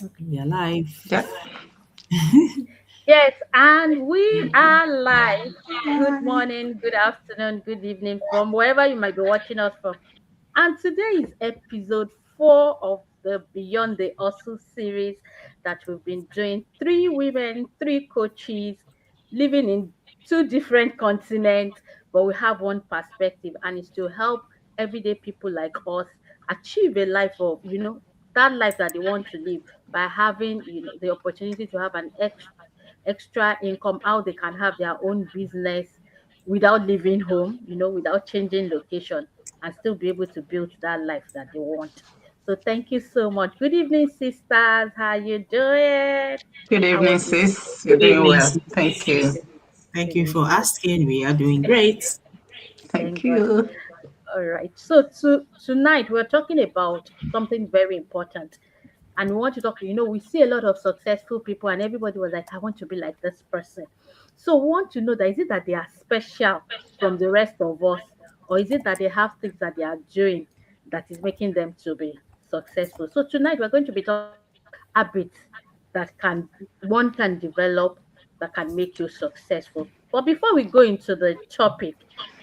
Okay, we are live. Yeah. Yes, and we are live. Good morning, good afternoon, good evening from wherever you might be watching us from. And today is episode 4 of the Beyond the Hustle series that we've been doing. Three women, three coaches, living in two different continents, but we have one perspective, and it's to help everyday people like us achieve a life of, that life that they want to live by having, the opportunity to have an extra income, how they can have their own business without leaving home, without changing location and still be able to build that life that they want. So thank you so much. Good evening, sisters. How you doing? Good How evening, was your sis. You're Good doing evening, well. Thank sis. you. Thank good you for evening? asking. We are doing great. Thank Thank God. you. All right. So tonight we're talking about something very important. And we want to talk, we see a lot of successful people and everybody was like, I want to be like this person. So we want to know that is it that they are special from the rest of us, or is it that they have things that they are doing that is making them to be successful? So tonight we're going to be talking about habits that can one can develop that can make you successful. But before we go into the topic,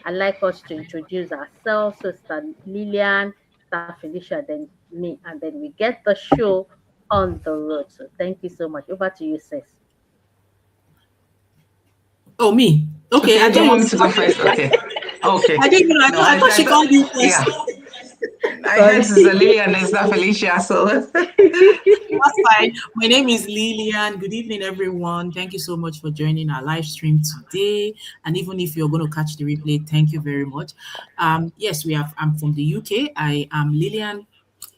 I'd like us to introduce ourselves. So Sister Lillian, Sister Felicia, then me, and then we get the show on the road. So thank you so much. Over to you, sis. Oh, me. Okay, I Okay, thought you you. want me to go first? Okay. Okay. I didn't know. No, I thought she called you yeah. first. I heard Sorry. Sister Lily and Sister Felicia, so That's fine. My name is Lillian. Good evening, everyone. Thank you so much for joining our live stream today. And even if you're going to catch the replay, thank you very much. Yes, we have. I'm from the UK. I am Lillian.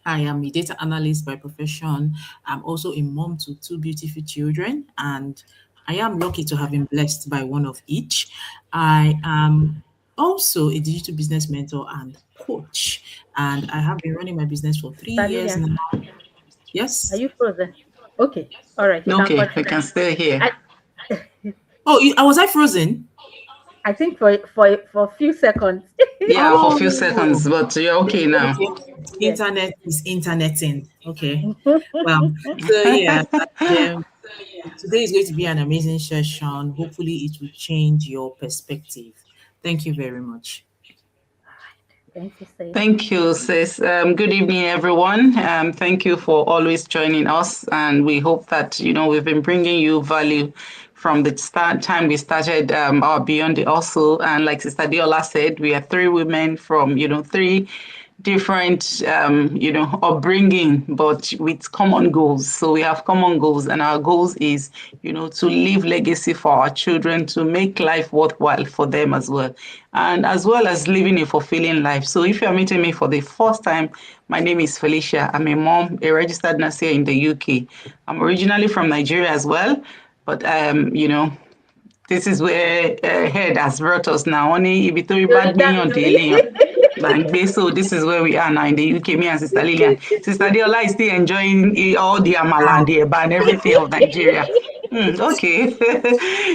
I am a data analyst by profession. I'm also a mom to two beautiful children, and I am lucky to have been blessed by one of each. I am also a digital business mentor and coach, and I have been running my business for three Sister years Lillian, now. are Yes. you frozen? Okay. All right. You can okay, we continue. can stay here. I, Oh, was I frozen? I think for a few seconds. Yeah, for a few Oh, seconds, but you're okay now. okay. Yes. Internet is interneting. Okay. Well, so yeah, today is going to be an amazing session. Hopefully, it will change your perspective. Thank you very much. Thank you, sis. Thank you, sis. Good evening, everyone. Thank you for always joining us, and we hope that we've been bringing you value from the time we started our Beyond the Hustle. And like Sister Diola said, we are three women from three different upbringing, but with common goals. So we have common goals, and our goals is to leave legacy for our children, to make life worthwhile for them as well, and as well as living a fulfilling life. So if you're meeting me for the first time, my name is Felicia. I'm a mom, a registered nurse here in the UK. I'm originally from Nigeria as well, but this is where head has brought us now. Only if you bad me on Exactly. daily. Bangbe. So this is where we are now in the UK, me and Sister Lillian. Sister Diola is still enjoying all the amala and the eba and everything of Nigeria. Okay.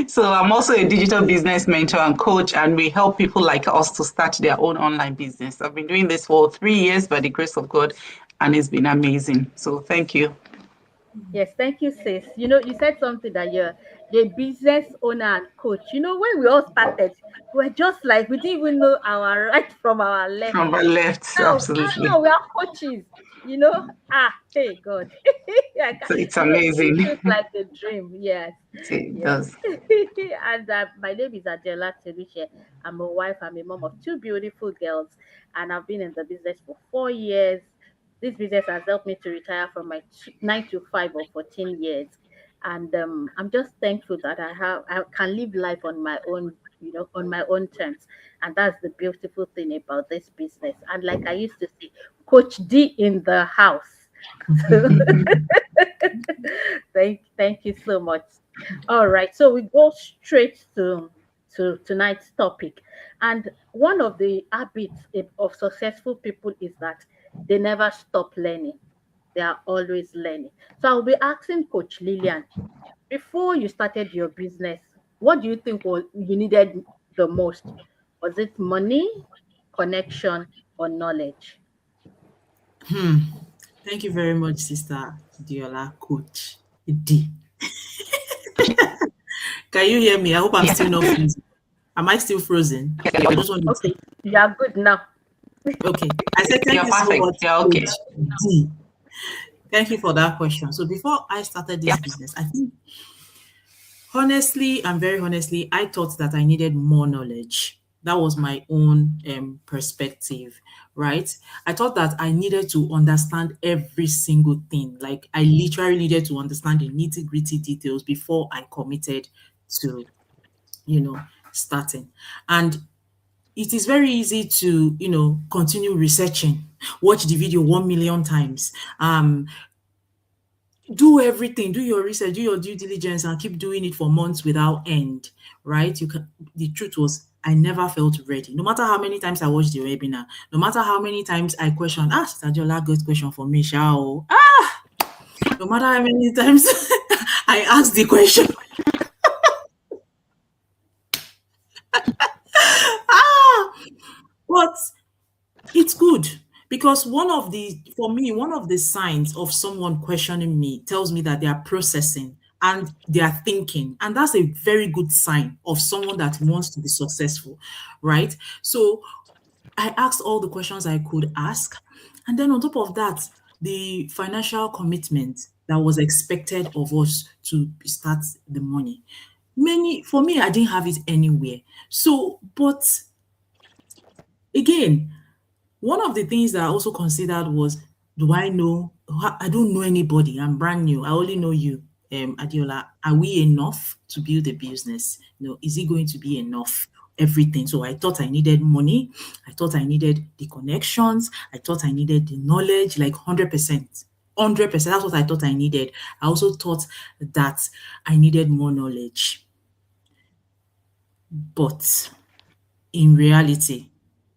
So I'm also a digital business mentor and coach, and we help people like us to start their own online business. I've been doing this for 3 years by the grace of God, and it's been amazing. So thank you. Yes, thank you, sis. You said something that you're a business owner and coach. When we all started, we're just like we didn't even know our right from our left. From my left, Now absolutely. we are coaches. Hey God, So it's it still amazing. feels like a dream. Yes, It yes. does. And my name is Adela Telushe. I'm a wife. I'm a mom of two beautiful girls, and I've been in the business for 4 years. This business has helped me to retire from my 9 to 5 or 14 years, and I'm just thankful that I can live life on my own, on my own terms, and that's the beautiful thing about this business. And like I used to say, Coach D in the house. So thank you so much. All right, so we go straight to tonight's topic, and one of the habits of successful people is that they never stop learning. They are always learning. So I'll be asking Coach Lillian, before you started your business, what do you think you needed the most? Was it money, connection, or knowledge? Thank you very much, Sister Diola, Coach D. Can you hear me? I hope I'm still not frozen. Am I still frozen? I just want to Okay, you are good now. Okay. I said thank You're you so perfect. much, You're okay. Coach D. Thank you for that question. So before I started this business, I think honestly and very honestly, I thought that I needed more knowledge. That was my own perspective, right? I thought that I needed to understand every single thing. Like I literally needed to understand the nitty gritty details before I committed to, starting. And it is very easy to, continue researching, watch the video 1 million times, do everything, do your research, do your due diligence, and keep doing it for months without end, right? The truth was I never felt ready. No matter how many times I watched the webinar, no matter how many times I questioned, Sister Jola, good question for me, Shao. No matter how many times I asked the question. But it's good because one of the signs of someone questioning me tells me that they are processing and they are thinking. And that's a very good sign of someone that wants to be successful, right? So I asked all the questions I could ask. And then on top of that, the financial commitment that was expected of us to start the money. For me, I didn't have it anywhere. So, but again, one of the things that I also considered was, do I know? I don't know anybody. I'm brand new. I only know you, Adiola. Are we enough to build a business? Is it going to be enough? Everything. So I thought I needed money. I thought I needed the connections. I thought I needed the knowledge, like 100%. 100%. That's what I thought I needed. I also thought that I needed more knowledge. But in reality,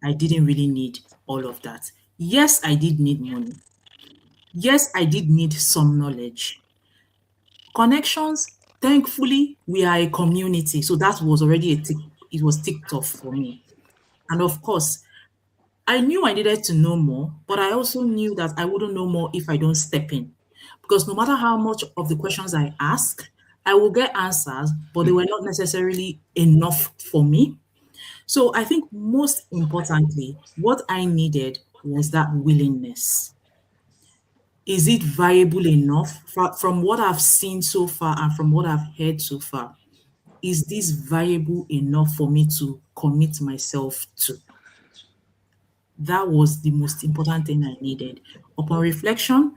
I didn't really need all of that. Yes, I did need money. Yes, I did need some knowledge. Connections, thankfully, we are a community. So that was already it was ticked off for me. And of course, I knew I needed to know more, but I also knew that I wouldn't know more if I don't step in. Because no matter how much of the questions I ask, I will get answers, but they were not necessarily enough for me. So I think most importantly, what I needed was that willingness. Is it viable enough from what I've seen so far and from what I've heard so far? Is this viable enough for me to commit myself to? That was the most important thing I needed. Upon reflection,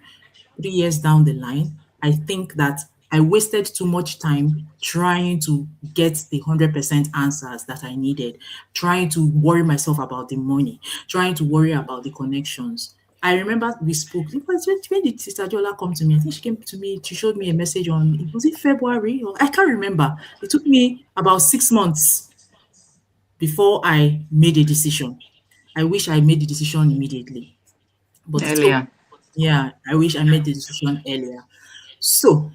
3 years down the line, I think that I wasted too much time trying to get the 100% answers that I needed, trying to worry myself about the money, trying to worry about the connections. I remember we spoke. When did Sister Jola come to me? I think she came to me, she showed me a message was it February? Or I can't remember. It took me about 6 months before I made a decision. I wish I made the decision immediately. But Earlier. yeah, I wish I made the decision earlier. So,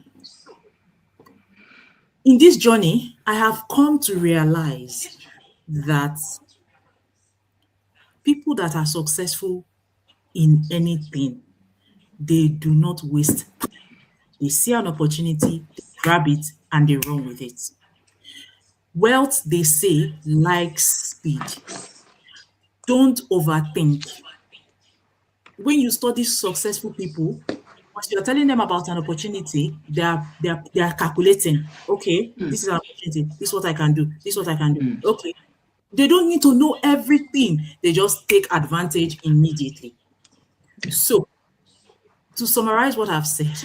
in this journey, I have come to realize that people that are successful in anything, they do not waste time. They see an opportunity, they grab it, and they run with it. Wealth, they say, likes speed. Don't overthink. When you study successful people, once you're telling them about an opportunity, they are calculating. Okay, this is an opportunity. This is what I can do. This is what I can do. Okay. They don't need to know everything. They just take advantage immediately. So, to summarize what I've said,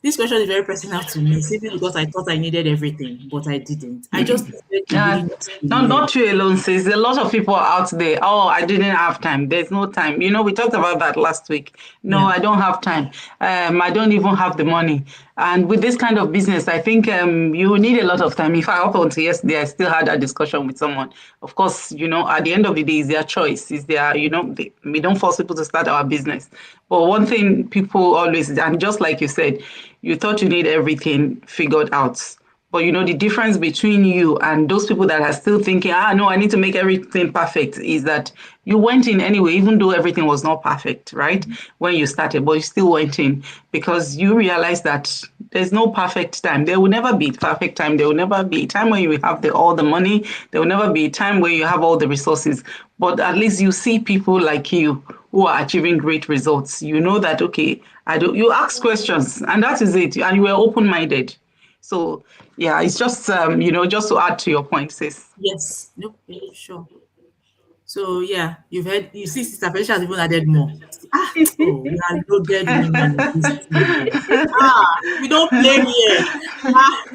this question is very personal to me, simply because I thought I needed everything, but I didn't. I just needed the willingness to learn. Not you alone, sis. A lot of people out there. Oh, I didn't have time. There's no time. We talked about that last week. No, Yeah. I don't have time. I don't even have the money. And with this kind of business, I think you need a lot of time. If I up until yesterday, I still had that discussion with someone. Of course, at the end of the day, it's their choice. It's their, we don't force people to start our business. But one thing people always, and just like you said, you thought you need everything figured out. But the difference between you and those people that are still thinking, no, I need to make everything perfect, is that you went in anyway, even though everything was not perfect, right? When you started, but you still went in because you realized that there's no perfect time. There will never be perfect time. There will never be a time when you have all the money. There will never be a time where you have all the resources. But at least you see people like you who are achieving great results. You know that, okay, you ask questions and that is it. And you were open-minded. So yeah, it's just just to add to your point, sis. Yes. Nope. Sure. So yeah, you see, Sister Felicia has even added more. We are loaded women in this team. We don't play here.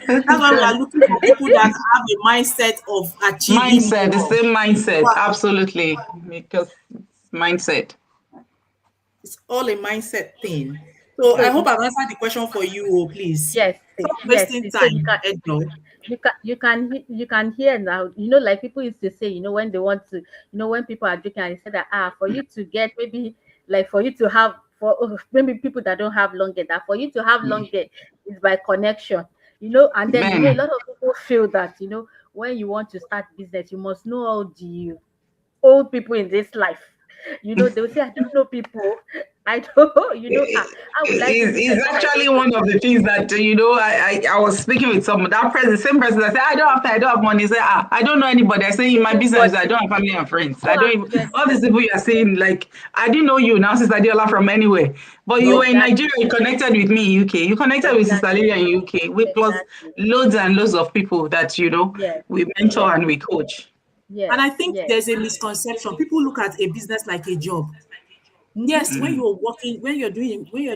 That's why we are looking for people that have a mindset of achieving Mindset, the more. same mindset, absolutely, because it's mindset. It's all a mindset thing. So I hope I've answered the question for you, please. Yes, Stop yes. wasting So time, Edno. you can hear now. Like people used to say, when they want to, when people are drinking, and they say that for you to get maybe like for you to have maybe people that don't have long hair, that for you to have long hair is by connection. And then a lot of people feel that when you want to start business, you must know all the old people in this life. They'll say, I don't know people. I don't, how would I do this? It's actually one of the things that I was speaking with someone. The same person that said, I don't have time, I don't have money. Say, I don't know anybody. I say in my business, I don't have family and friends. I don't even, all these people you are saying, like, I didn't know you now, Sister Diola, from anywhere. But you were in Nigeria, you connected with me in UK. You connected with Sister Lilia in UK. We plus loads and loads of people that we mentor and we coach. And I think there's a misconception. People look at a business like a job. Yes, when you're working, when you're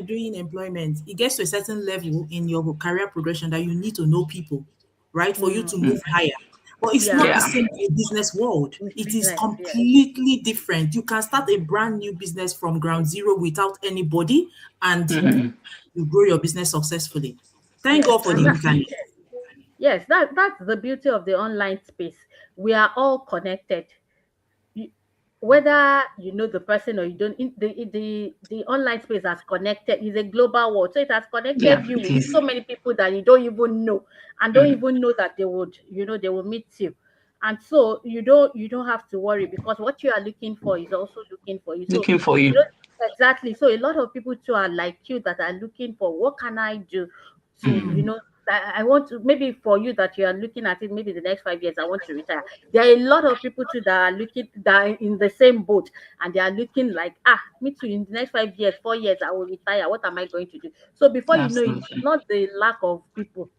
doing employment, it gets to a certain level in your career progression that you need to know people, right? For you to move higher. But it's not the same in the business world. It is completely different. You can start a brand new business from ground zero without anybody, and you grow your business successfully. Thank God for the internet. Yes, that's the beauty of the online space. We are all connected. Whether you know the person or you don't, the online space has connected. Is a global world, so it has connected you with so many people that you don't even know, and don't even know that they would meet you. And so you don't have to worry, because what you are looking for is also looking for you. Looking for you. Exactly. So a lot of people too are like you, that are looking for, what can I do to I want to, maybe for you that you are looking at it, maybe the next 5 years I want to retire. There are a lot of people too that are looking, that are in the same boat, and they are looking like, me too, in the next 5 years, 4 years I will retire. What am I going to do? So before you know it, it's not the lack of people,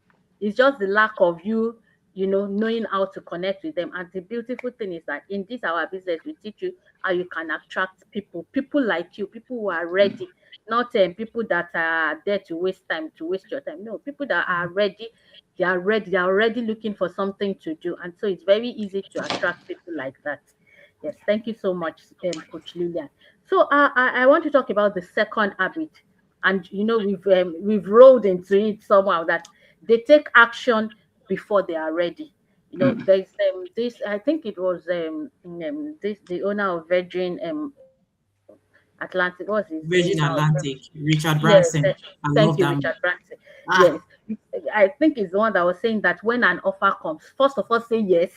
it's just the lack of you knowing how to connect with them. And the beautiful thing is that in this our business, we teach you how you can attract people like you, people who are ready, not people that are there to waste time, to waste your time. No, people that are ready. They are already looking for something to do. And so it's very easy to attract people like that. Yes, thank you so much, Coach Lillian. So I want to talk about the second habit. And we've rolled into it somehow, that they take action before they are ready. There's this, I think it was the owner of Virgin Atlantic. What's his Virgin name now? Atlantic, Richard Yes, Branson. thank you, Richard Branson. Yes, I think it's the one that was saying that when an offer comes, first of all, say yes.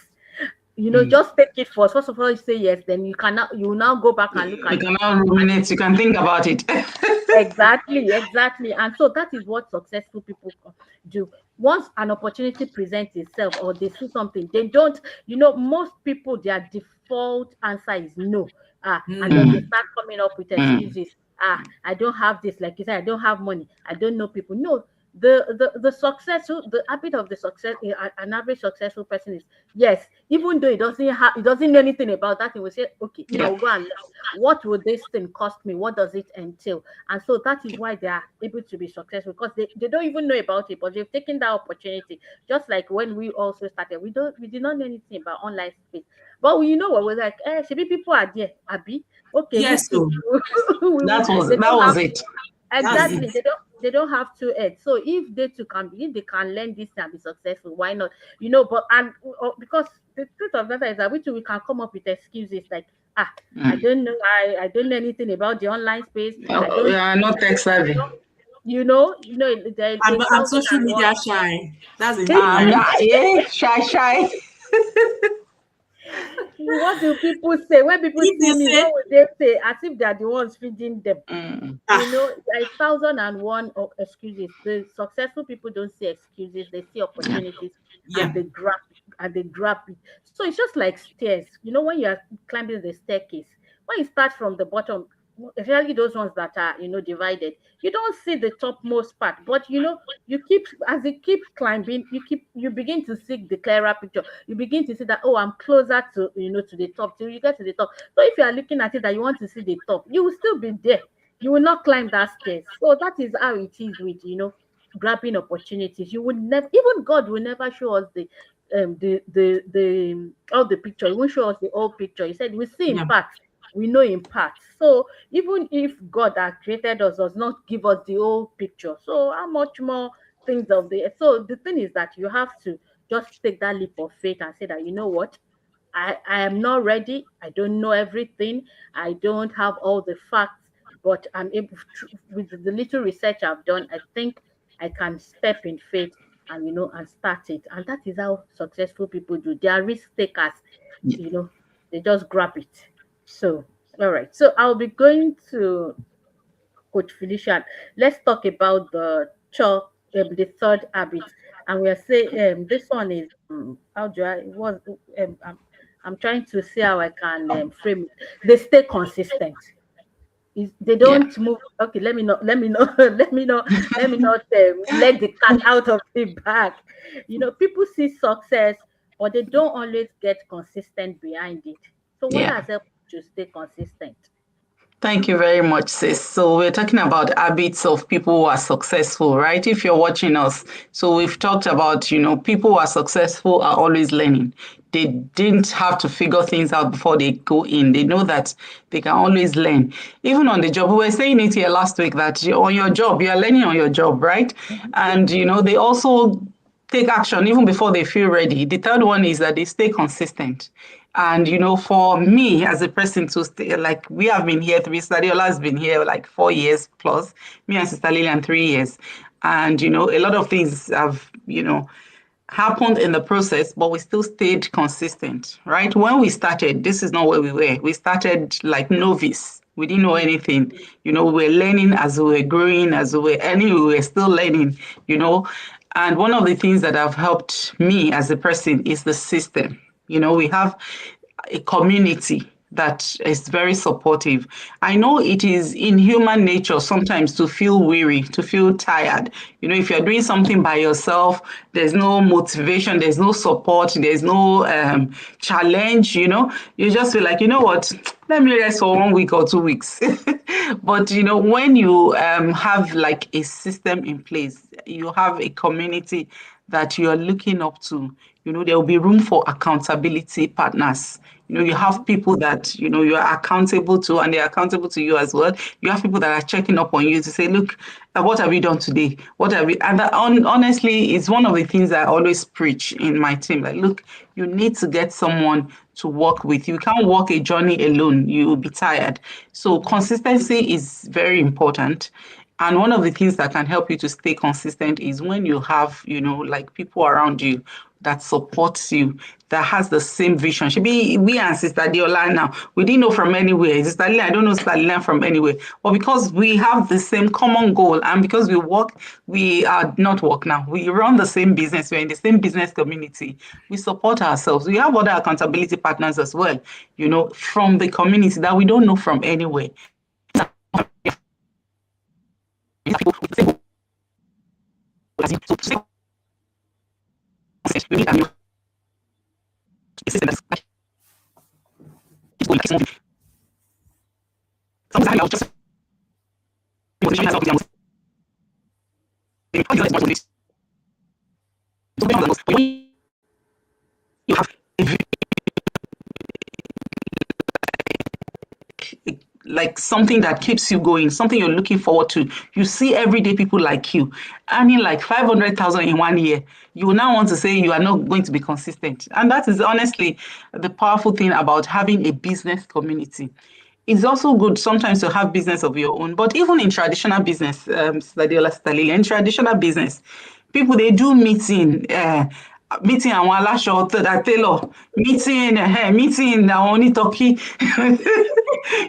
Just take it first. First of all, you say yes, then you will now go back and look at it. You can now ruminate, you can think about it. Exactly. And so that is what successful people do. Once an opportunity presents itself, or they see something, they don't, most people, their default answer is no. And then they start coming up with excuses. I don't have this, like you said, I don't have money, I don't know people. No, the habit of an average successful person is, yes, even though he doesn't know anything about that, he will say, okay, I'll go and learn. What will this thing cost me? What does it entail? And so that is why they are able to be successful, because they don't even know about it, but they've taken that opportunity. Just like when we also started, we did not know anything about online space, but we we're like, maybe people are there, Abby. Okay, yes, so that was it. Exactly. They don't have to edge. So if they can learn this and be successful, why not? But because the truth of that is that we can come up with excuses like, I don't know, I don't know anything about the online space. We are not tech savvy. there I'm, a I'm thousand social and one. media shy. That's the thing, right? Yeah, shy. What do people say when people If see they me? say, What would they say? As if they are the ones feeding them. ah, There are 1,001 excuses. The successful people don't see excuses; they see opportunities, yeah, and they grab it. So it's just like stairs. When you are climbing the staircase, when you start from the bottom, especially those ones that are divided, you don't see the topmost part. But you keep as you keep climbing, you begin to see the clearer picture. You begin to see that, oh, I'm closer to the top till you get to the top. So if you are looking at it that you want to see the top, you will still be there. You will not climb that stairs. So that is how it is with grabbing opportunities. You would never, even God will never show us the all the picture. He won't show us the whole picture. He said we see in yeah, part, we know in part. So even if God that created us does not give us the whole picture, so how much more things of the so the thing is that you have to just take that leap of faith and say that, you know what, I am not ready. I don't know everything. I don't have all the facts, but I'm able with the little research I've done, I think I can step in faith and and start it. And that is how successful people do. They are risk takers, Yeah. they just grab it. So all right. So I'll be going to Coach Felician. Let's talk about the third habit. And we are saying this one is how do I was I'm trying to see how I can frame it. They stay consistent. They Yeah. don't move. Okay, let me not let the cat out of the bag. People see success, but they don't always get consistent behind it. So what Yeah. has helped you to stay consistent? Thank you very much, sis. So we're talking about habits of people who are successful, right? If you're watching us, so we've talked about, people who are successful are always learning. They didn't have to figure things out before they go in. They know that they can always learn. Even on the job, we were saying it here last week that on your job, you are learning on your job, right? And, they also take action even before they feel ready. The third one is that they stay consistent. And for me as a person to stay, like we have been here, Sister Adiola has been here like 4 years plus, me and Sister Lillian 3 years. And a lot of things have, happened in the process, but we still stayed consistent, right? When we started, this is not where we were. We started like novice. We didn't know anything. We were learning as we were growing, as we were earning, we were still learning. And one of the things that have helped me as a person is the system. We have a community that is very supportive. I know it is in human nature sometimes to feel weary, to feel tired. If you're doing something by yourself, there's no motivation, there's no support, there's no challenge, you just feel like, you know what, let me rest for 1 week or 2 weeks. But, when you have like a system in place, you have a community that you are looking up to, there will be room for accountability partners. You have people that, you are accountable to and they're accountable to you as well. You have people that are checking up on you to say, look, what have you done today? What have you? And that, honestly, it's one of the things I always preach in my team. Like, look, you need to get someone to work with. You can't walk a journey alone. You will be tired. So consistency is very important. And one of the things that can help you to stay consistent is when you have, like people around you that supports you, that has the same vision. Should be we and Sister Diola now. We didn't know from anywhere. Sister Lila, I don't know Sister Lila from anywhere. But because we have the same common goal and because we are not work now. We run the same business. We're in the same business community. We support ourselves. We have other accountability partners as well, from the community that we don't know from anywhere. Like something that keeps you going, something you're looking forward to. You see everyday people like you earning like 500,000 in 1 year. You will now want to say you are not going to be consistent. And that is honestly the powerful thing about having a business community. it's also good sometimes to have business of your own. But even in traditional business, in traditional business, people they do meeting, meeting àwọn aláṣọ tailor, meeting àwọn onítọ́kì.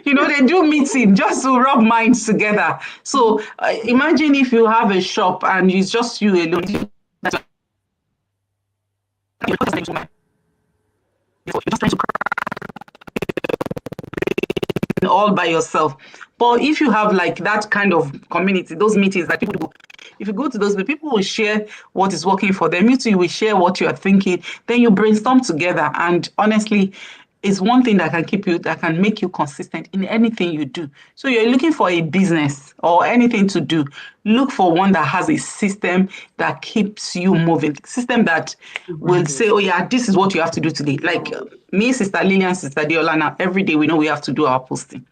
They do meeting just to rub minds together. So imagine if you have a shop and it's just you alone. You're just trying to all by yourself. But if you have like that kind of community, those meetings that people do, if you go to those, people will share what is working for them. You too, you will share what you are thinking. Then you brainstorm together. And honestly, it's one thing that can make you consistent in anything you do. So you're looking for a business or anything to do, look for one that has a system that keeps you moving, system that will say, oh yeah, this is what you have to do today. Like me, Sister Lillian, Sister Deola, now every day we know we have to do our posting.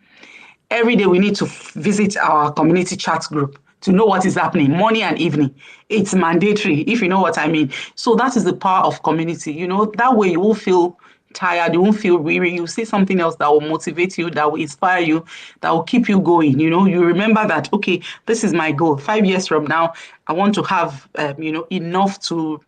Every day we need to visit our community chat group to know what is happening morning and evening. It's mandatory, if you know what I mean. So that is the power of community. That way you will feel tired, you won't feel weary. You see something else that will motivate you, that will inspire you, that will keep you going. You remember that, okay, this is my goal. 5 years from now, I want to have enough to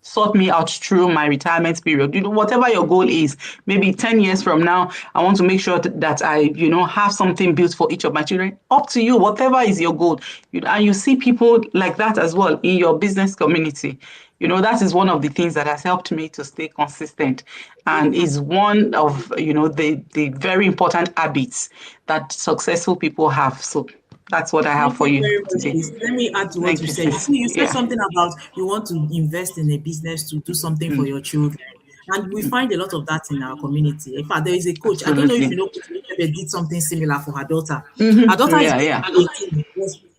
sort me out through my retirement period. Whatever your goal is, maybe 10 years from now, I want to make sure that I, have something built for each of my children. Up to you, whatever is your goal. And you see people like that as well in your business community. That is one of the things that has helped me to stay consistent and is one of, the very important habits that successful people have. So that's what I have for you today. Let me add to what you said. You said something about you want to invest in a business to do something for your children. And we find a lot of that in our community. In fact, there is a coach. Absolutely. I don't know if you know, Coach did something similar for her daughter. Her daughter is 18.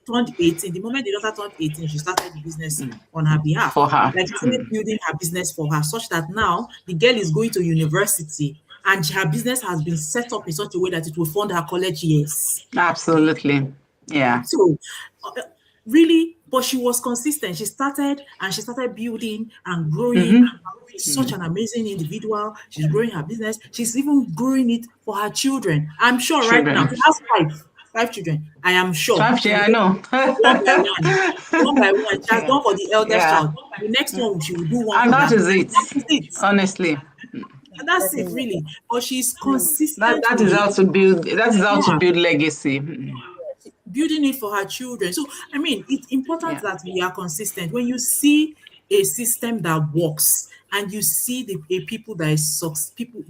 Turned 18. The moment the daughter turned 18, she started the business on her behalf. For her. Like she started building her business for her, such that now the girl is going to university and her business has been set up in such a way that it will fund her college years. Absolutely. Yeah. So really, but she was consistent. She started building and growing. She's such an amazing individual. She's growing her business. She's even growing it for her children. I'm sure right now she has 5 children. I am sure. 5 I know. One by one. She has done for the eldest child. The next one she will do one. And that is it. Honestly. And that's it, really. But she's consistent. That is how to build. That is how to build legacy. Building it for her children. So I mean, it's important that we are consistent. When you see a system that works, and you see a people that is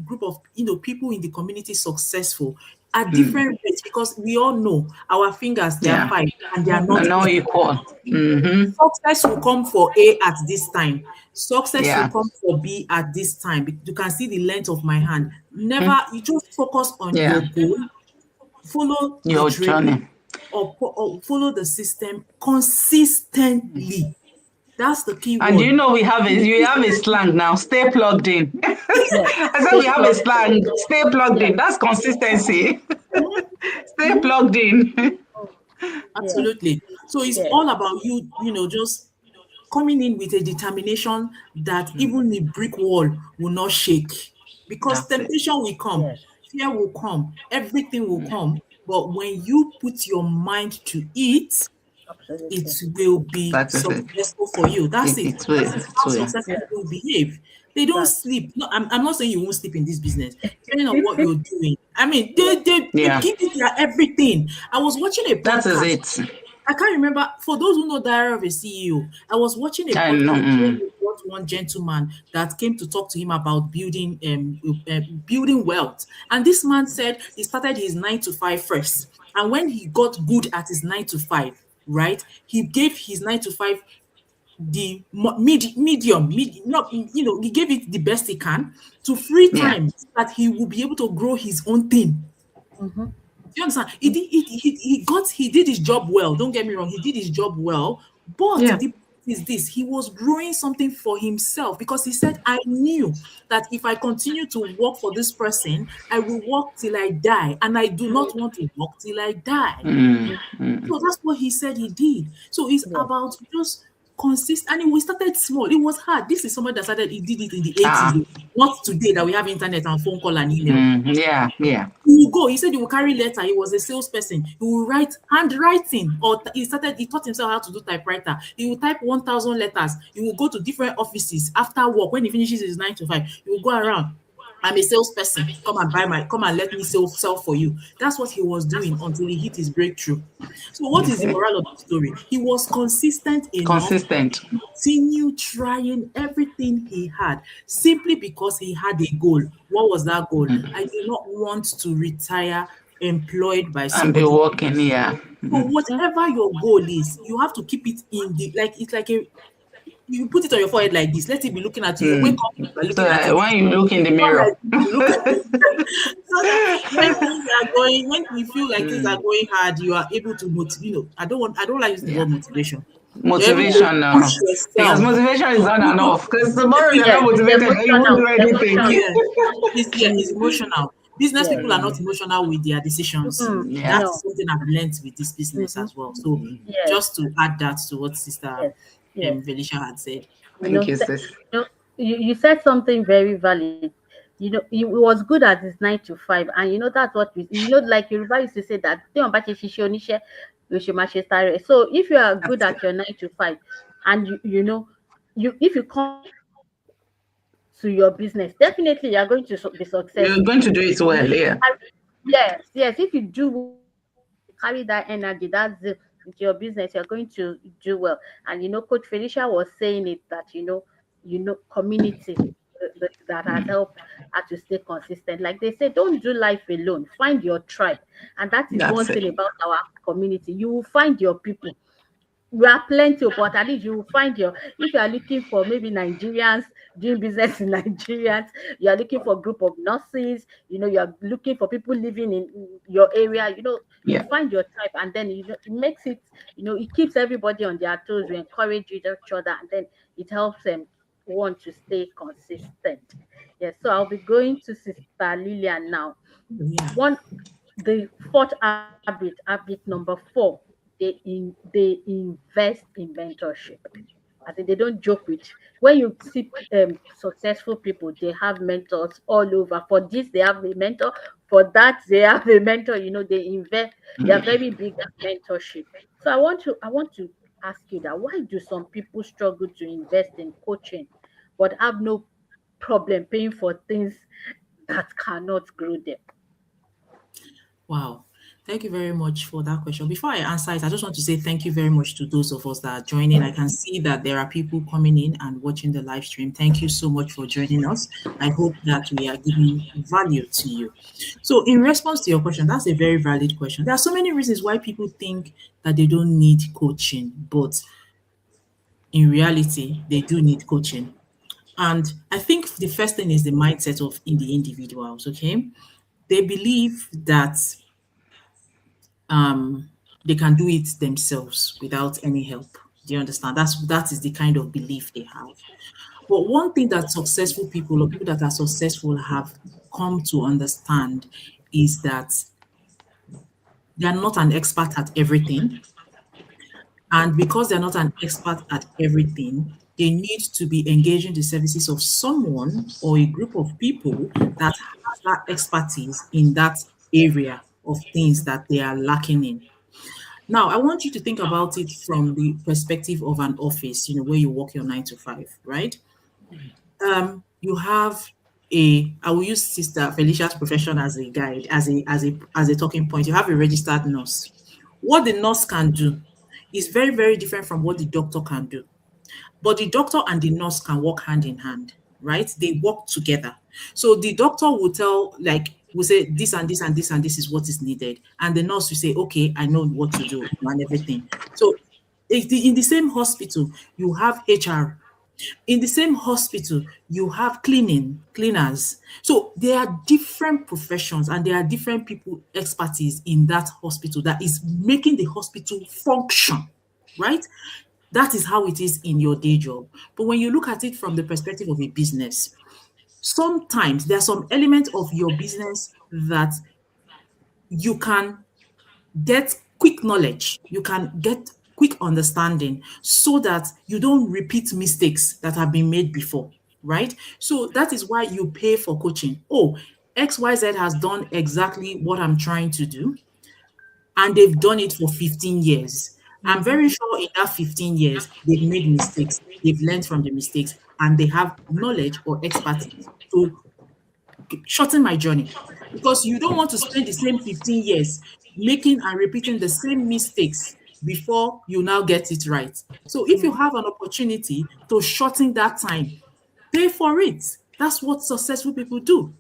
group of people in the community successful at different rates, because we all know our fingers, they are 5 and they are not equal. Success will come for A at this time. Success will come for B at this time. You can see the length of my hand. Never, you just focus on your goal, follow your journey, or follow the system consistently. That's the key word. And you have a slang now. Stay plugged in. I said we have a slang. Stay plugged in. That's consistency. Stay plugged in. Absolutely. So it's all about you. Just coming in with a determination that even the brick wall will not shake, because temptation will come, fear will come, everything will come. But when you put your mind to it, it will be successful for you. That's it. That's how successful people behave. They don't sleep. No, I'm not saying you won't sleep in this business. Depending on what you're doing. I mean, they give it their everything. I was watching a podcast. That is it. I can't remember. For those who know Diary of a CEO, I was watching a podcast with one gentleman that came to talk to him about building wealth. And this man said he started his 9 to 5 first. And when he got good at his 9 to 5, right, he gave his 9 to 5 the medium, he gave it the best he can to free time so that he will be able to grow his own thing. Do you understand? He did his job well. Don't get me wrong, he did his job well, but the point is this: he was growing something for himself, because he said, I knew that if I continue to work for this person, I will work till I die, and I do not want to work till I die. So that's what he said he did. So it's about just consistent, and we started small. It was hard. This is somebody that started, he did it in the 80s, Ah. not today that we have internet and phone call and email. Yeah. He will go. He said he will carry letter. He was a salesperson. He will write handwriting, or he taught himself how to do typewriter. He will type 1,000 letters. He will go to different offices after work. When he finishes his 9 to 5, he will go around. I'm a salesperson. Come and let me sell for you. That's what he was doing until he hit his breakthrough. So what is the moral of the story? He was consistent enough to continue trying everything he had, simply because he had a goal. What was that goal? I did not want to retire employed by somebody. And be working, yeah. So whatever your goal is, you have to keep it in the, like, it's like you put it on your forehead like this. Let it be looking at you. Wake up, looking at it. When you look in the mirror. Look at it. So when things are going, when you feel like things are going hard, you are able to motivate. I don't like using the word motivation. Motivation now. Because motivation is not enough. Because tomorrow you're not motivated, you won't do anything. It's emotional. Business people are not emotional with their decisions. That's something I've learned with this business as well. So just to add that to what Sister Felicia had said. Thank you, sis. You said something very valid. It was good at his 9 to 5, and that's what like Yoruba used to say that. So if you are good at your 9 to 5, and if you come to your business, definitely you are going to be successful. You're going to do it well, yeah. Yes. If you do carry that energy, that's into your business, you're going to do well. And Coach Felicia was saying it that community that has helped her to stay consistent. Like they say, don't do life alone. Find your tribe, and that's one thing about our community. You will find your people. We are plenty, but at least you will find if you are looking for maybe Nigerians doing business in Nigerians, you are looking for a group of nurses, you are looking for people living in your area, you find your tribe, and then it makes it, it keeps everybody on their toes. We encourage each other, and then it helps them want to stay consistent. Yes, so I'll be going to Sister Lillian now. The fourth habit number 4. They invest in mentorship. I think they don't joke with. When you see successful people, they have mentors all over. For this, they have a mentor. For that, they have a mentor. They invest. They are very big at mentorship. So I want to ask you that, why do some people struggle to invest in coaching, but have no problem paying for things that cannot grow them? Wow. Thank you very much for that question. Before I answer it, I just want to say thank you very much to those of us that are joining. I can see that there are people coming in and watching the live stream. Thank you so much for joining us. I hope that we are giving value to you. So in response to your question, that's a very valid question. There are so many reasons why people think that they don't need coaching, but in reality, they do need coaching. And I think the first thing is the mindset of the individuals, okay? They believe that they can do it themselves without any help. Do you understand? That is the kind of belief they have. But one thing that successful people, or people that are successful, have come to understand is that they are not an expert at everything. And because they're not an expert at everything, they need to be engaging the services of someone or a group of people that has that expertise in that area of things that they are lacking in. Now, I want you to think about it from the perspective of an office, where you work your 9 to 5, right? You have I will use Sister Felicia's profession as a guide, as a talking point. You have a registered nurse. What the nurse can do is very, very different from what the doctor can do. But the doctor and the nurse can work hand in hand, right? They work together. So the doctor will say this and this and this and this is what is needed. And the nurse will say, okay, I know what to do and everything. So in the same hospital, you have HR. In the same hospital, you have cleaners. So there are different professions and there are different people expertise in that hospital that is making the hospital function, right? That is how it is in your day job. But when you look at it from the perspective of a business, sometimes there are some elements of your business that you can get quick knowledge. You can get quick understanding so that you don't repeat mistakes that have been made before, right? So that is why you pay for coaching. Oh, XYZ has done exactly what I'm trying to do, and they've done it for 15 years. I'm very sure in that 15 years, they've made mistakes, they've learned from the mistakes, and they have knowledge or expertise to shorten my journey. Because you don't want to spend the same 15 years making and repeating the same mistakes before you now get it right. So if you have an opportunity to shorten that time, pay for it. That's what successful people do.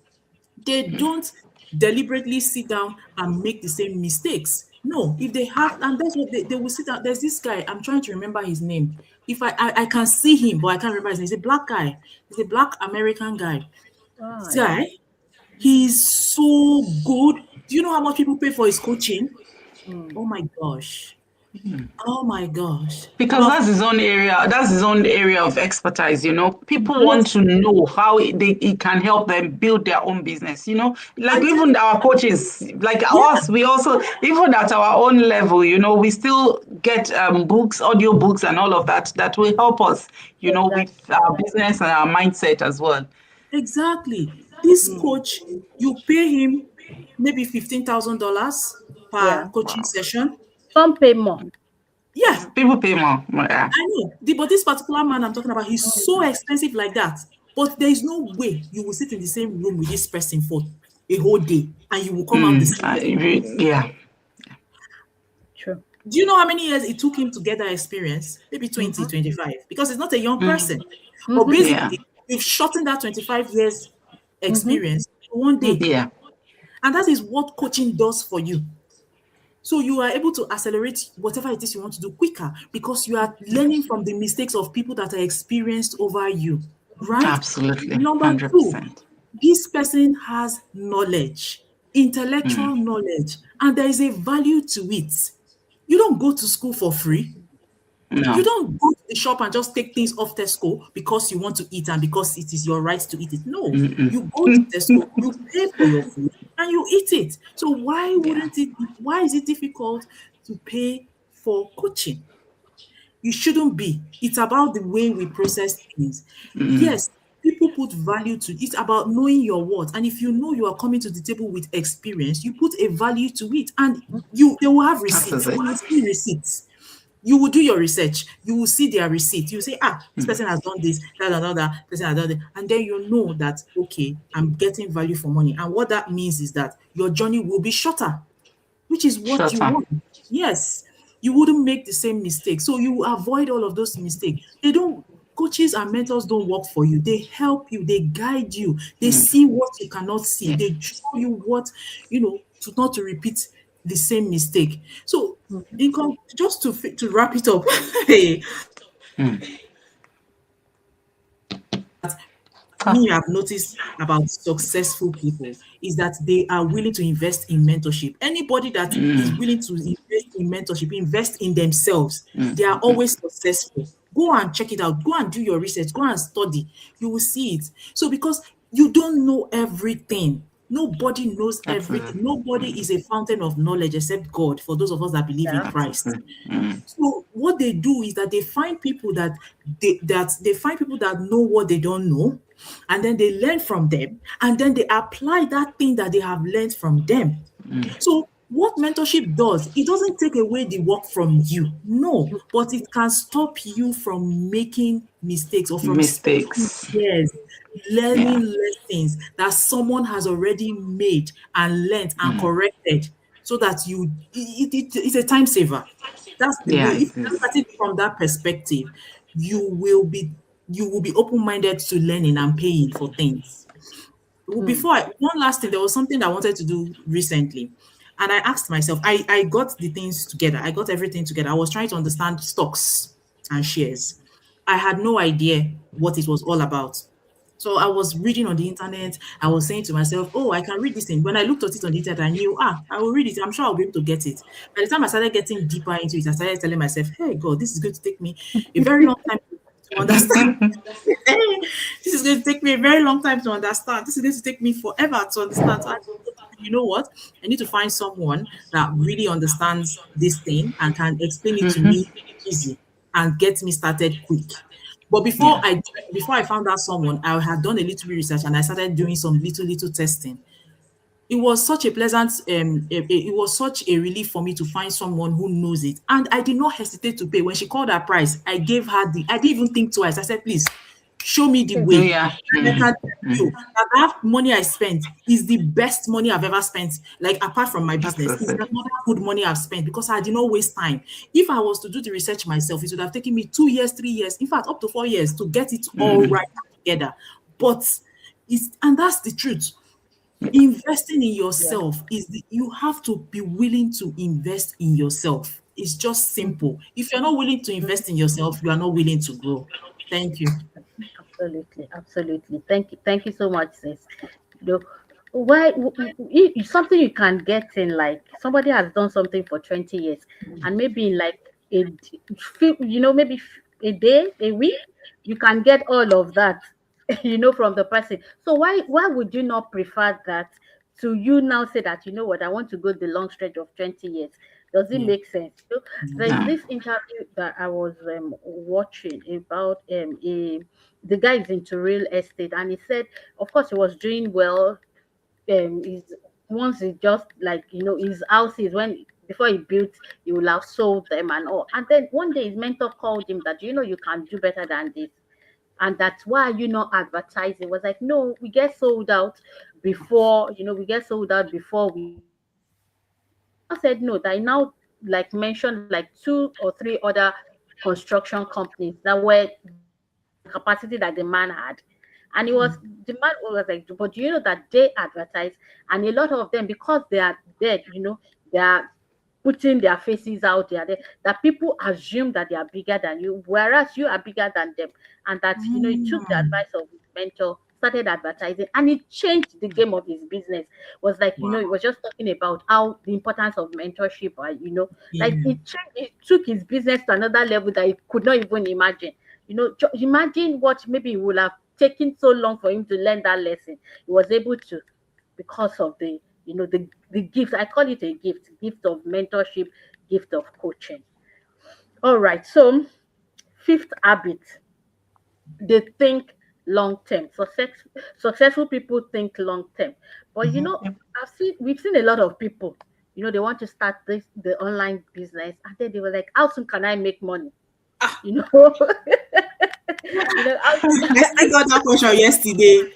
They don't deliberately sit down and make the same mistakes. No, if they have, and that's what they will sit down. There's this guy, I'm trying to remember his name. If I can see him, but I can't remember his name. He's a black guy. He's a black American guy. This guy, he's so good. Do you know how much people pay for his coaching? Oh my gosh. Oh my gosh. Because Well, that's his own area. That's his own area of expertise. People want yes, to know how it can help them build their own business. Like I tell even our coaches, like yeah, us, we also even at our own level, we still get books, audio books, and all of that will help us, Exactly. with our business and our mindset as well. exactly. This coach, you pay him maybe $15,000 per Yeah. coaching session. Some pay more. Yeah, People pay more. Yeah. I know. But this particular man I'm talking about, he's so expensive like that. But there is no way you will sit in the same room with this person for a whole day and you will come out the same. Yeah. True. Do you know how many years it took him to get that experience? Maybe 20, 25, because he's not a young person. But Yeah. basically, we've shortened that 25 years experience to one day. Yeah. And that is what coaching does for you. So you are able to accelerate whatever it is you want to do quicker because you are learning from the mistakes of people that are experienced over you, right? Absolutely. Number 100%. 2, this person has knowledge, intellectual knowledge, and there is a value to it. You don't go to school for free. No. You don't go to the shop and just take things off Tesco because you want to eat and because it is your right to eat it. No, you go to Tesco, you pay for your food, and you eat it. So why is it difficult to pay for coaching? You shouldn't be. It's about the way we process things. Yes, people put value to it. It's about knowing your worth. And if you know you are coming to the table with experience, you put a value to it, and they will have receipts. You will see receipts. You will do your research. You will see their receipt. You say, this person has done this, that person has done that. And then you know that, okay, I'm getting value for money. And what that means is that your journey will be shorter, which is what you Shorter. want. Yes, you wouldn't make the same mistake. So you avoid all of those mistakes. Coaches and mentors don't work for you. They help you, they guide you, they see what you cannot see, they show you what, not to repeat the same mistake. So, just to wrap it up, me I've noticed about successful people is that they are willing to invest in mentorship. Anybody that is willing to invest in mentorship, invest in themselves, they are always successful. Go and check it out. Go and do your research. Go and study. You will see it. So because you don't know everything. Nobody knows everything. Nobody is a fountain of knowledge except God, for those of us that believe in Christ. So what they do is that they find people that know what they don't know, and then they learn from them, and then they apply that thing that they have learned from them. So what mentorship does, it doesn't take away the work from you, no, but it can stop you from making mistakes or from mistakes. Learning lessons that someone has already made and learned and corrected, so that it's a time saver. That's the way. If you look at it from that perspective, you will be open-minded to learning and paying for things. One last thing, there was something I wanted to do recently. And I asked myself, I got the things together. I got everything together. I was trying to understand stocks and shares. I had no idea what it was all about. So I was reading on the internet. I was saying to myself, oh, I can read this thing. When I looked at it on the internet, I knew, I will read it. I'm sure I'll be able to get it. By the time I started getting deeper into it, I started telling myself, hey, God, this is going to take me a very long time to understand. This is going to take me a very long time to understand. This is going to take me forever to understand. So you know what? I need to find someone that really understands this thing and can explain it to me easy and get me started quick. But Yeah. before I found out someone, I had done a little bit research and I started doing some little testing. It was such a pleasant it was such a relief for me to find someone who knows it, and I did not hesitate to pay. When she called her price, I didn't even think twice. I said, please show me the way. Yeah. And I can tell you that money I spent is the best money I've ever spent. Like, apart from my That's business, so it's good. another good money I've spent because I did not waste time. If I was to do the research myself, it would have taken me 2 years, 3 years, in fact up to 4 years to get it all right together. But and that's the truth. Investing in Yeah. yourself you have to be willing to invest in yourself. It's just simple. If you're not willing to invest in yourself, you are not willing to grow. Thank you. Absolutely, absolutely. Thank you so much, sis. You know, why it's something you can get in, like somebody has done something for 20 years, and maybe in like maybe a day, a week, you can get all of that, from the person. So why would you not prefer that to you now say that, what, I want to go the long stretch of 20 years? Does it Yeah. make sense? There's Yeah. this interview that I was watching about the guy is into real estate, and he said, of course, he was doing well. He's once he just, like, his houses, when before he built, he will have sold them and all. And then one day his mentor called him that, you can do better than this, and that's why you not advertising. Was like, no, we get sold out before, we get sold out before we. I said no. That I now, like, mentioned like 2 or 3 other construction companies that were capacity that the man had. And it was the man was like, but you know that they advertise, and a lot of them, because they are dead, they are putting their faces out there, that people assume that they are bigger than you, whereas you are bigger than them. And that, he took the advice of his mentor, started advertising, and it changed the game of his business. Was like, Wow. it was just talking about how the importance of mentorship, like, Yeah. it took his business to another level that he could not even imagine. Imagine what maybe it would have taken so long for him to learn that lesson. He was able to, because of the gift. I call it a gift of mentorship, gift of coaching. All right. So, fifth habit, they think long term. Successful people think long term. But we've seen a lot of people, they want to start the online business, and then they were like, how soon can I make money? You know, how I still got that question yesterday.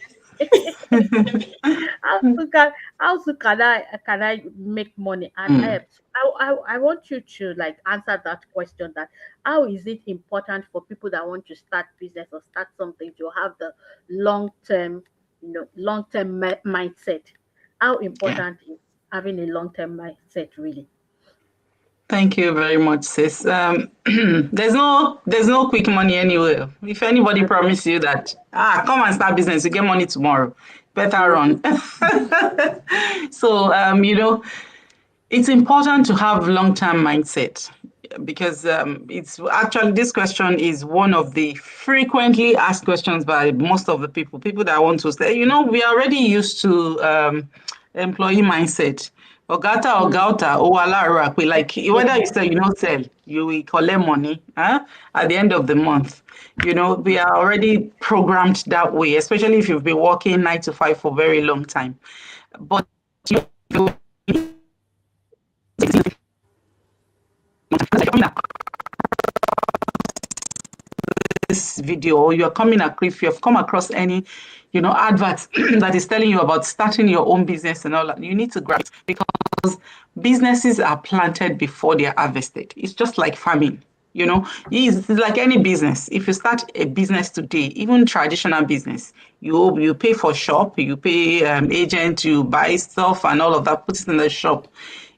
how soon can how soon can I make money? And I want you to, like, answer that question, that how is it important for people that want to start business or start something to have the long term mindset? How Yeah. important is having a long-term mindset, really? Thank you very much, sis. There's no quick money anywhere. If anybody promise you that, come and start business, you get money tomorrow, better You run. So, it's important to have long-term mindset because it's actually, this question is one of the frequently asked questions by most of the people that want to say, we are already used to employee mindset. Ogata or Gauta or Alara, like whether you sell, sell, you will collect money at the end of the month. We are already programmed that way, especially if you've been working 9 to 5 for a very long time. But you this video, or you're coming across, if you've come across any adverts that is telling you about starting your own business and all that, you need to grab it, because businesses are planted before they are harvested. It's just like farming. It's like any business. If you start a business today, even traditional business, you pay for shop, you pay agent, you buy stuff and all of that, put it in the shop.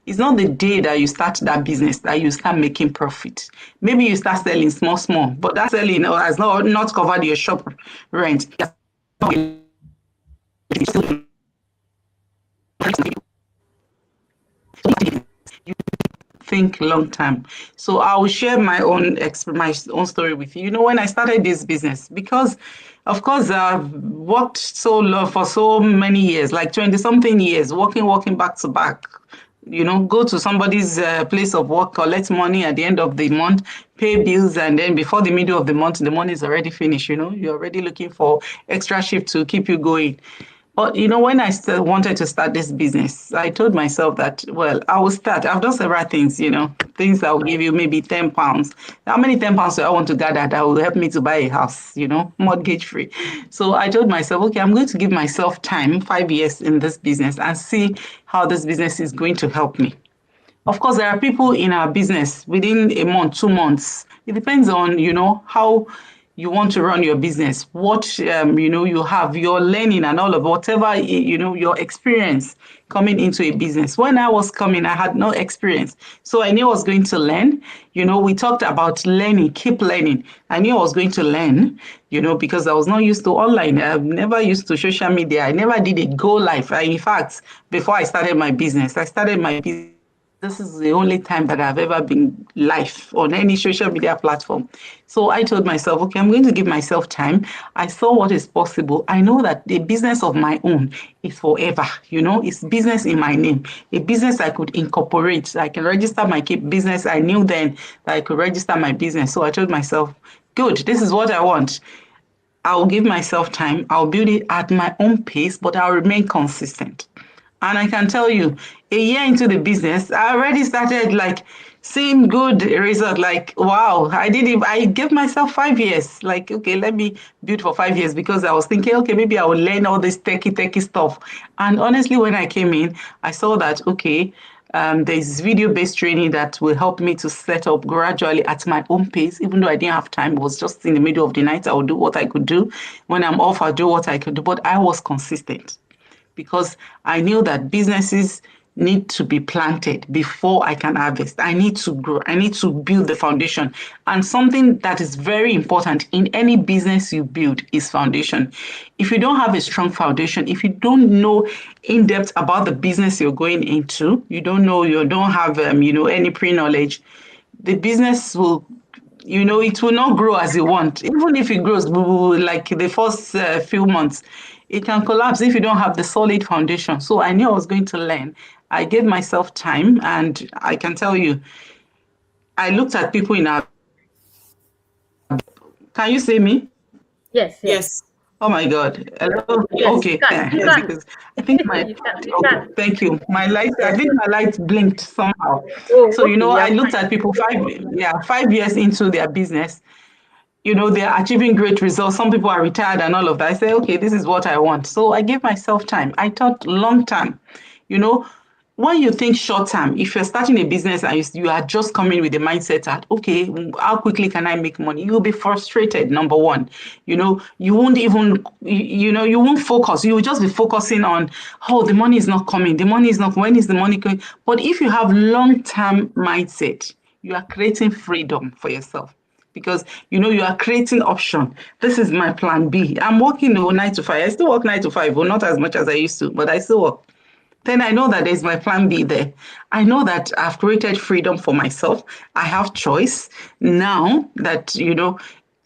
It's not the day that you start that business that you start making profit. Maybe you start selling small, but that selling has not covered your shop rent. Think long term. So I will share my own story with you. When I started this business, because of course I've worked so long for so many years, like 20 something years, working back to back, go to somebody's place of work, collect money at the end of the month, pay bills, and then before the middle of the month, the money is already finished. You're already looking for extra shift to keep you going. But when I still wanted to start this business, I told myself that, well, I will start. I've done several things, things that will give you maybe £10. How many £10 do I want to gather that will help me to buy a house, mortgage free? So I told myself, okay, I'm going to give myself time, 5 years in this business, and see how this business is going to help me. Of course, there are people in our business within a month, 2 months. It depends on, how you want to run your business, what, you have, your learning and all of whatever, your experience coming into a business. When I was coming, I had no experience. So I knew I was going to learn. We talked about learning, keep learning. I knew I was going to learn, because I was not used to online. I've never used to social media. I never did a go live. In fact, before I started my business, this is the only time that I've ever been live on any social media platform. So I told myself, okay, I'm going to give myself time. I saw what is possible. I know that the business of my own is forever. It's business in my name, a business I could incorporate. I can register my business. I knew then that I could register my business. So I told myself, good, this is what I want. I'll give myself time. I'll build it at my own pace, but I'll remain consistent. And I can tell you, a year into the business, I already started seeing good result. Like, wow, I gave myself 5 years. Like, okay, let me build for 5 years, because I was thinking, okay, maybe I will learn all this techie stuff. And honestly, when I came in, I saw that, okay, there's video-based training that will help me to set up gradually at my own pace. Even though I didn't have time, it was just in the middle of the night, I would do what I could do. When I'm off, I'll do what I could do. But I was consistent, because I knew that businesses need to be planted before I can harvest. I need to grow. I need to build the foundation. And something that is very important in any business you build is foundation. If you don't have a strong foundation, if you don't know in depth about the business you're going into, you don't have any pre-knowledge, the business will it will not grow as you want. Even if it grows, like the first few months, it can collapse if you don't have the solid foundation. So I knew I was going to learn. I gave myself time, and I can tell you, I looked at people in our. Can you see me? Yes, yes. Yes. Oh my God. Hello? Yes, Okay. you can. Yes, because I think my You can. okay, thank you. My light, I think my light blinked somehow. Oh, So okay, I you're looked fine. at people 5 years into their business. They're achieving great results. Some people are retired and all of that. I say, okay, this is what I want. So I gave myself time. I thought long term. You know, when you think short term, if you're starting a business and you are just coming with the mindset that, okay, how quickly can I make money? You'll be frustrated, number one. You won't even, you won't focus. You will just be focusing on, oh, the money is not coming. The money is not, when is the money coming? But if you have long term mindset, you are creating freedom for yourself, because you are creating option. This is my plan B. I'm working 9 to 5. I still work 9 to 5, well, not as much as I used to, but I still work. Then I know that there's my plan B there. I know that I've created freedom for myself. I have choice now that,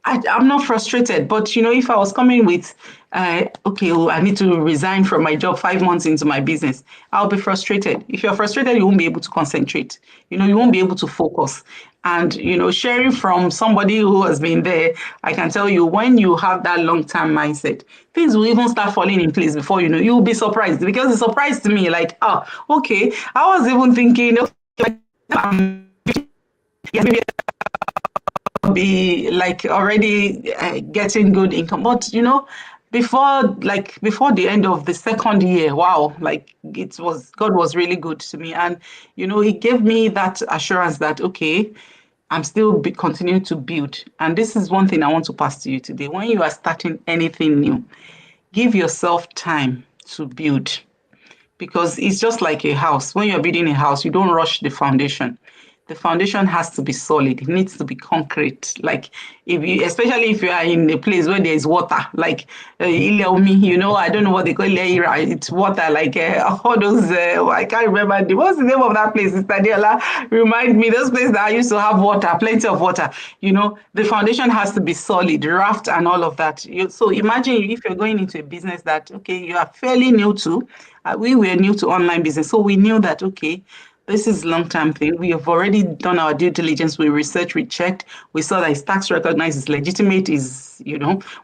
I'm not frustrated. But, if I was coming with, okay, well, I need to resign from my job 5 months into my business, I'll be frustrated. If you're frustrated, you won't be able to concentrate. You won't be able to focus. And, sharing from somebody who has been there, I can tell you, when you have that long-term mindset, things will even start falling in place before you know. You'll be surprised, because it surprised me, like, oh, okay. I was even thinking, okay, maybe I'll be like already getting good income. But, before the end of the second year, wow, like God was really good to me. And, he gave me that assurance that, okay, I'm still continuing to build. And this is one thing I want to pass to you today. When you are starting anything new, give yourself time to build, because it's just like a house. When you're building a house, you don't rush the foundation. the foundation has to be solid. It needs to be concrete. Like especially if you are in a place where there is water, like Ileomi, I don't know what they call Ileira. It's water, like all those. I can't remember what's the name of that place. Sister Diola, remind me. Those places that used to have water, plenty of water. The foundation has to be solid, raft, and all of that. So imagine if you're going into a business that you are fairly new to. We were new to online business, so we knew that this is long-term thing. We have already done our due diligence. We researched, we checked. We saw that it's tax recognized, it's legitimate, is,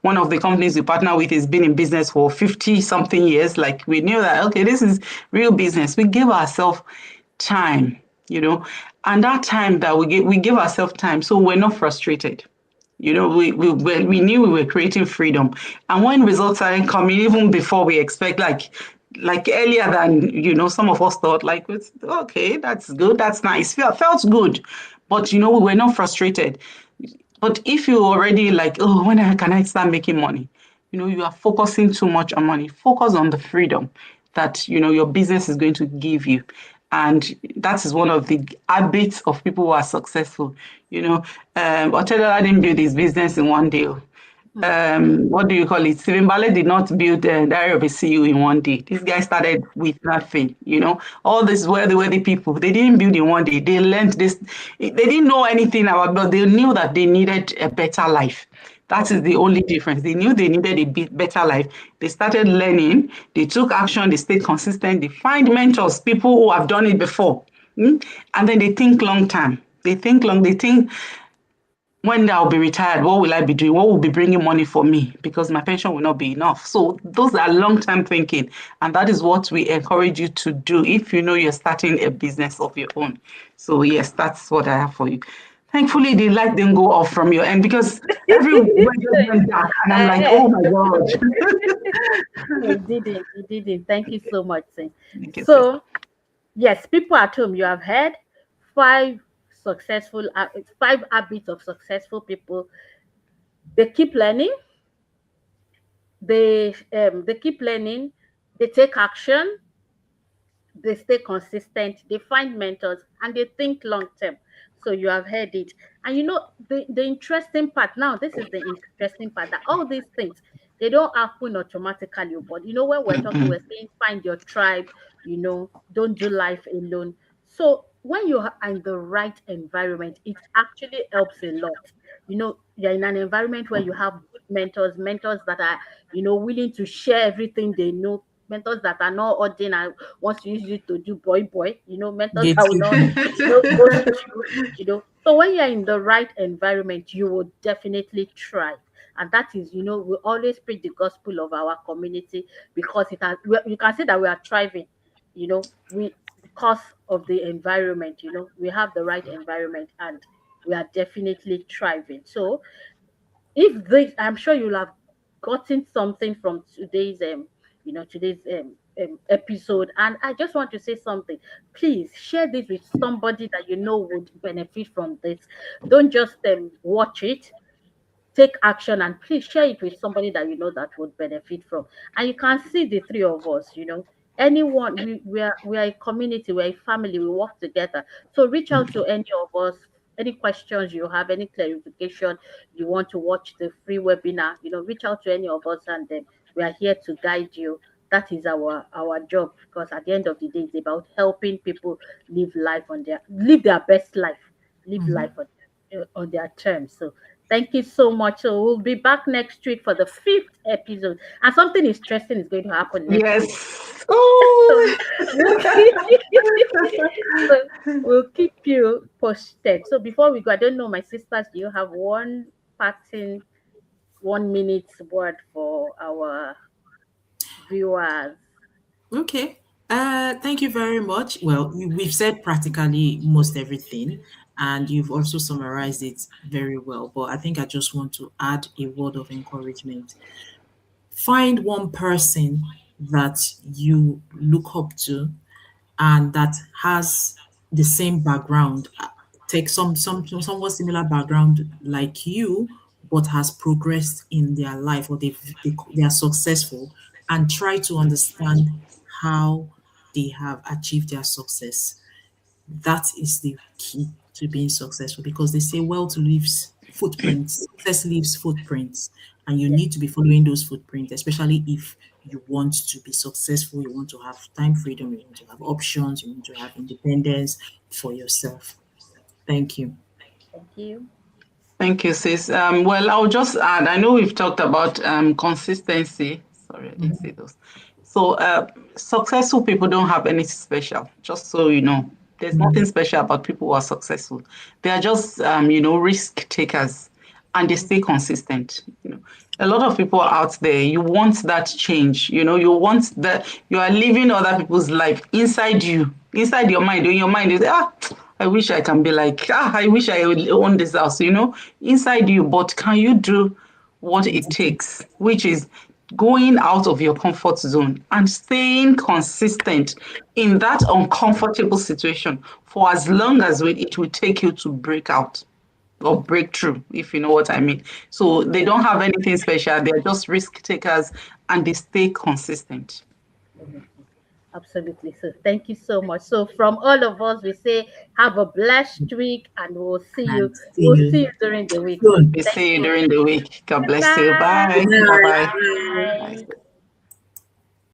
one of the companies we partner with has been in business for 50-something years. Like, we knew that, this is real business. We give ourselves time, and that time that we give ourselves time. So we're not frustrated. We knew we were creating freedom. And when results started coming, even before we expect, like earlier than some of us thought, like, okay, that's good, that's nice, felt good, but we were not frustrated. But if you already like, when can I start making money, you are focusing too much on money. Focus on the freedom that your business is going to give you. And that is one of the habits of people who are successful. Otedola didn't build his business in one day. What do you call it? Stephen Ballet did not build Diary of a CEO in one day. This guy started with nothing. All these wealthy people, they didn't build in one day. They learned this. They didn't know anything about, but they knew that they needed a better life. That is the only difference. They knew they needed a bit better life. They started learning. They took action. They stayed consistent. They find mentors, people who have done it before. And then they think long term. They think, when I'll be retired, what will I be doing? What will be bringing money for me? Because my pension will not be enough. So those are long-term thinking. And that is what we encourage you to do if you're starting a business of your own. So yes, that's what I have for you. Thankfully, the light didn't go off from your end, because everyone just went dark. And I'm like, oh my God. You didn't. Thank you so much, Sin. So, yes, people at home, you have heard 5 habits of successful people. They keep learning. They keep learning. They take action. They stay consistent. They find mentors, and they think long term. So you have heard it. And the interesting part now, this is the interesting part, that all these things, they don't happen automatically. But when we're talking, we're saying find your tribe, don't do life alone. So when you are in the right environment, it actually helps a lot. You're in an environment where you have good mentors that are, willing to share everything they know, mentors that are not ordinary, wants to use you to do boy, mentors that will not ghost you. So when you're in the right environment, you will definitely thrive. And that is, we always preach the gospel of our community, because you can say that we are thriving, we because of the environment, we have the right environment, and we are definitely thriving. So if this, I'm sure you'll have gotten something from today's episode. And I just want to say something. Please share this with somebody that would benefit from this. Don't just watch it. Take action, and please share it with somebody that that would benefit from. And you can see the 3 of us. Anyone, we are a community, we're a family, we work together. So reach out to any of us. Any questions you have, any clarification, you want to watch the free webinar, reach out to any of us, and then we are here to guide you. That is our job, because at the end of the day, it's about helping people live their best life, live life on their terms. So thank you so much. So we'll be back next week for the 5th episode, and something interesting is going to happen next week. Oh. So we'll keep you posted. So before we go, I don't know, my sisters, do you have one parting 1 minute word for our viewers? Okay. Thank you very much. Well, we've said practically most everything, and you've also summarized it very well. But I think I just want to add a word of encouragement. Find one person that you look up to and that has the same background. Take some somewhat similar background like you, but has progressed in their life, or they are successful, and try to understand how they have achieved their success. That is the key. to being successful, because they say wealth leaves footprints, success leaves footprints, and you need to be following those footprints, especially if you want to be successful, you want to have time freedom, you want to have options, you want to have independence for yourself. Thank you. Thank you. Thank you, sis. Well, I'll just add, I know we've talked about consistency. Sorry, I didn't say those. So successful people don't have anything special, just so you know. There's nothing special about people who are successful. They are just, risk takers, and they stay consistent. A lot of people out there, you want that change. You want that you are living other people's life inside you, inside your mind. In your mind, you say, I wish I can be like, I wish I would own this house, inside you. But can you do what it takes, which is going out of your comfort zone and staying consistent in that uncomfortable situation for as long as it will take you to break out or breakthrough, if you know what I mean. So they don't have anything special. They're just risk takers, and they stay consistent. Absolutely. So thank you so much. So from all of us, we say have a blessed week, and we'll see you. We'll see you during the week. We see you during the week. God bless you. Bye. Bye. Bye-bye. Bye.